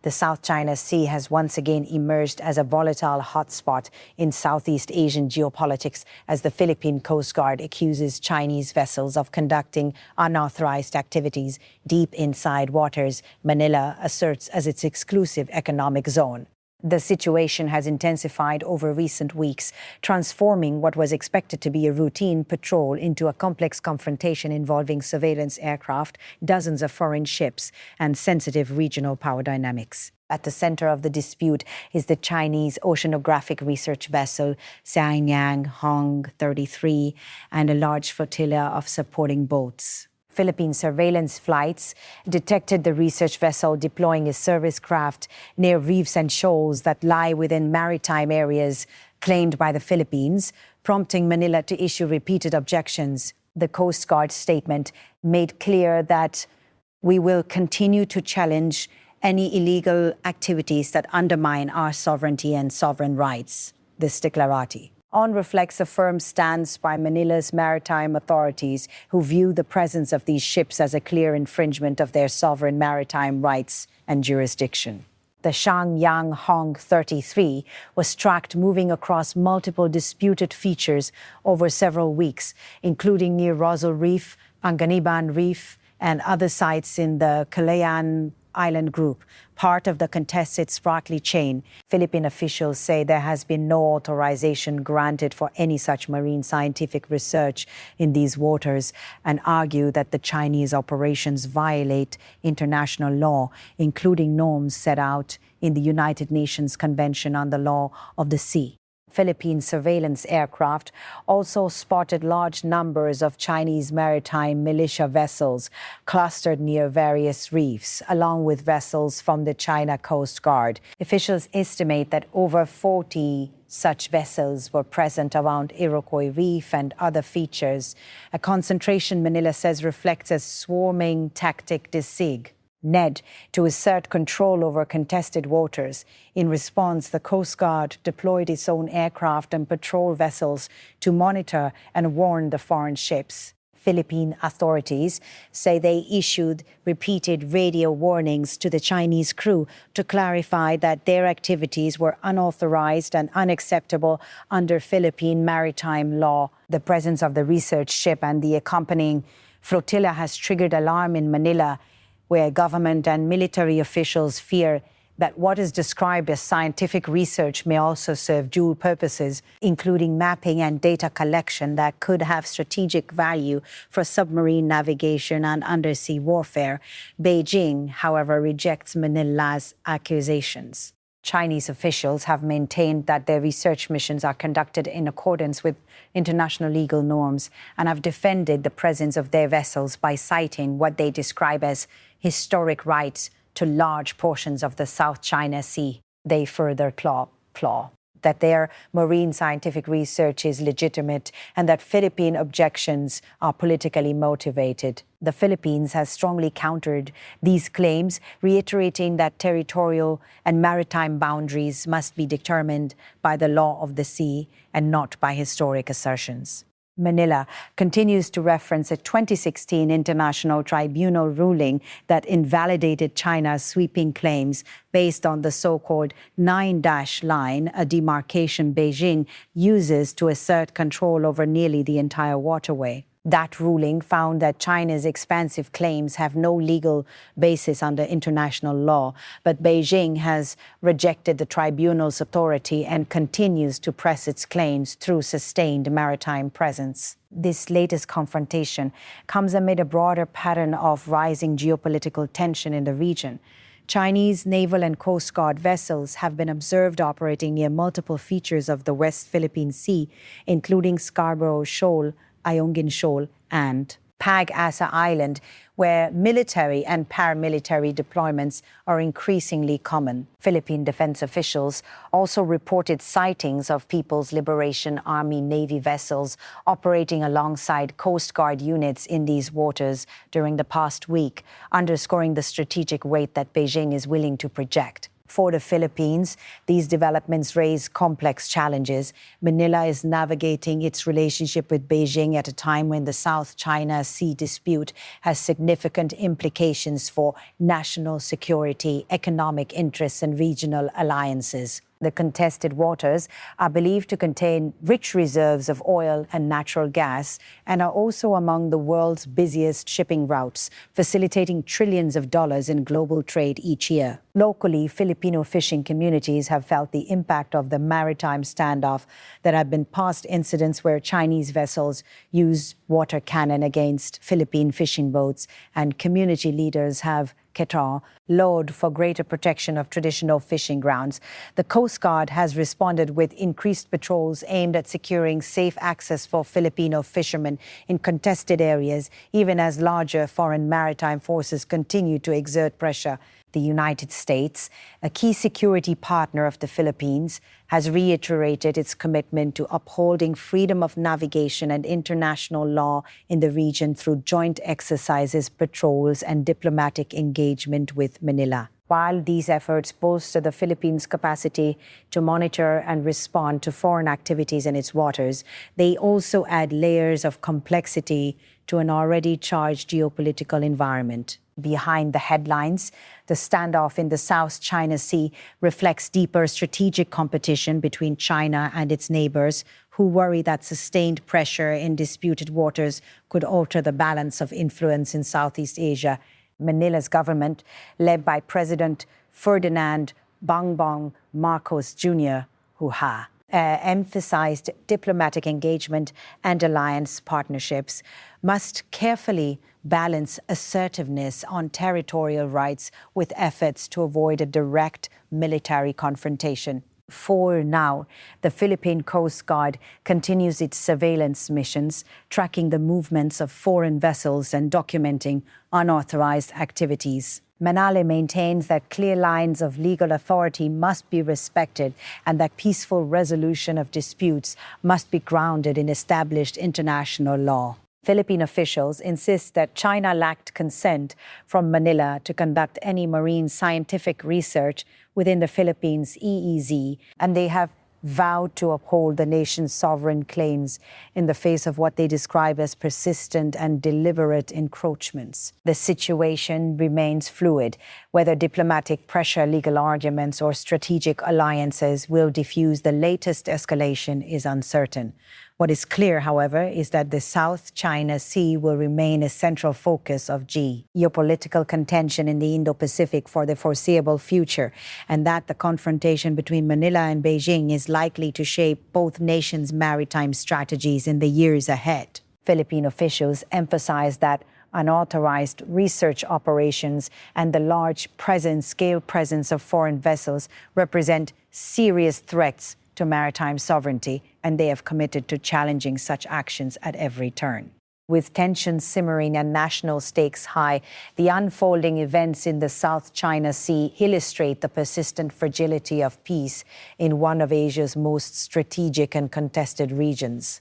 The South China Sea has once again emerged as a volatile hotspot in Southeast Asian geopolitics as the Philippine Coast Guard accuses Chinese vessels of conducting unauthorized activities deep inside waters Manila asserts as its exclusive economic zone. The situation has intensified over recent weeks, transforming what was expected to be a routine patrol into a complex confrontation involving surveillance aircraft, dozens of foreign ships, and sensitive regional power dynamics. At the center of the dispute is the Chinese oceanographic research vessel Kalayaan Island 33 and a large flotilla of supporting boats. Philippine surveillance flights detected the research vessel deploying a service craft near reefs and shoals that lie within maritime areas claimed by the Philippines, prompting Manila to issue repeated objections. The Coast Guard statement made clear that we will continue to challenge any illegal activities that undermine our sovereignty and sovereign rights, this declarati. On reflects a firm stance by Manila's maritime authorities, who view the presence of these ships as a clear infringement of their sovereign maritime rights and jurisdiction. The Kalayaan Island 33 was tracked moving across multiple disputed features over several weeks, including near Rosal Reef, Panganiban Reef, and other sites in the Kalayaan Island Group, part of the contested Spratly chain. Philippine officials say there has been no authorization granted for any such marine scientific research in these waters and argue that the Chinese operations violate international law, including norms set out in the United Nations Convention on the Law of the Sea. Philippine surveillance aircraft also spotted large numbers of Chinese maritime militia vessels clustered near various reefs, along with vessels from the China Coast Guard. Officials estimate that over 40 such vessels were present around Iroquois Reef and other features, a concentration Manila says reflects a swarming tactic DSIG. NED to assert control over contested waters. In response, the Coast Guard deployed its own aircraft and patrol vessels to monitor and warn the foreign ships. Philippine authorities say they issued repeated radio warnings to the Chinese crew to clarify that their activities were unauthorized and unacceptable under Philippine maritime law. The presence of the research ship and the accompanying flotilla has triggered alarm in Manila, where government and military officials fear that what is described as scientific research may also serve dual purposes, including mapping and data collection that could have strategic value for submarine navigation and undersea warfare. Beijing, however, rejects Manila's accusations. Chinese officials have maintained that their research missions are conducted in accordance with international legal norms and have defended the presence of their vessels by citing what they describe as historic rights to large portions of the South China Sea. They further claw that their marine scientific research is legitimate and that Philippine objections are politically motivated. The Philippines has strongly countered these claims, reiterating that territorial and maritime boundaries must be determined by the law of the sea and not by historic assertions. Manila continues to reference a 2016 International Tribunal ruling that invalidated China's sweeping claims based on the so-called 9-dash line, a demarcation Beijing uses to assert control over nearly the entire waterway. That ruling found that China's expansive claims have no legal basis under international law, but Beijing has rejected the tribunal's authority and continues to press its claims through sustained maritime presence. This latest confrontation comes amid a broader pattern of rising geopolitical tension in the region. Chinese naval and Coast Guard vessels have been observed operating near multiple features of the West Philippine Sea, including Scarborough Shoal, Ayungin Shoal, and Pag-asa Island, where military and paramilitary deployments are increasingly common. Philippine defense officials also reported sightings of People's Liberation Army Navy vessels operating alongside Coast Guard units in these waters during the past week, underscoring the strategic weight that Beijing is willing to project. For the Philippines, these developments raise complex challenges. Manila is navigating its relationship with Beijing at a time when the South China Sea dispute has significant implications for national security, economic interests, and regional alliances. The contested waters are believed to contain rich reserves of oil and natural gas and are also among the world's busiest shipping routes, facilitating trillions of dollars in global trade each year. Locally, Filipino fishing communities have felt the impact of the maritime standoff. There have been past incidents where Chinese vessels used water cannon against Philippine fishing boats, and community leaders have lobbied for greater protection of traditional fishing grounds. The Coast Guard has responded with increased patrols aimed at securing safe access for Filipino fishermen in contested areas, even as larger foreign maritime forces continue to exert pressure. The United States, a key security partner of the Philippines, has reiterated its commitment to upholding freedom of navigation and international law in the region through joint exercises, patrols, and diplomatic engagement with Manila. While these efforts bolster the Philippines' capacity to monitor and respond to foreign activities in its waters, they also add layers of complexity to an already charged geopolitical environment. Behind the headlines, the standoff in the South China Sea reflects deeper strategic competition between China and its neighbors, who worry that sustained pressure in disputed waters could alter the balance of influence in Southeast Asia. Manila's government, led by President Ferdinand Bongbong Marcos Jr., emphasized diplomatic engagement and alliance partnerships, must carefully balance assertiveness on territorial rights with efforts to avoid a direct military confrontation. For now, the Philippine Coast Guard continues its surveillance missions, tracking the movements of foreign vessels and documenting unauthorized activities. Manila maintains that clear lines of legal authority must be respected and that peaceful resolution of disputes must be grounded in established international law. Philippine officials insist that China lacked consent from Manila to conduct any marine scientific research within the Philippines' EEZ, and they have vowed to uphold the nation's sovereign claims in the face of what they describe as persistent and deliberate encroachments. The situation remains fluid. Whether diplomatic pressure, legal arguments, or strategic alliances will diffuse the latest escalation is uncertain. What is clear, however, is that the South China Sea will remain a central focus of geopolitical contention in the Indo-Pacific for the foreseeable future, and that the confrontation between Manila and Beijing is likely to shape both nations' maritime strategies in the years ahead. Philippine officials emphasize that unauthorized research operations and the large scale presence of foreign vessels represent serious threats to maritime sovereignty, and they have committed to challenging such actions at every turn. With tensions simmering and national stakes high, the unfolding events in the South China Sea illustrate the persistent fragility of peace in one of Asia's most strategic and contested regions.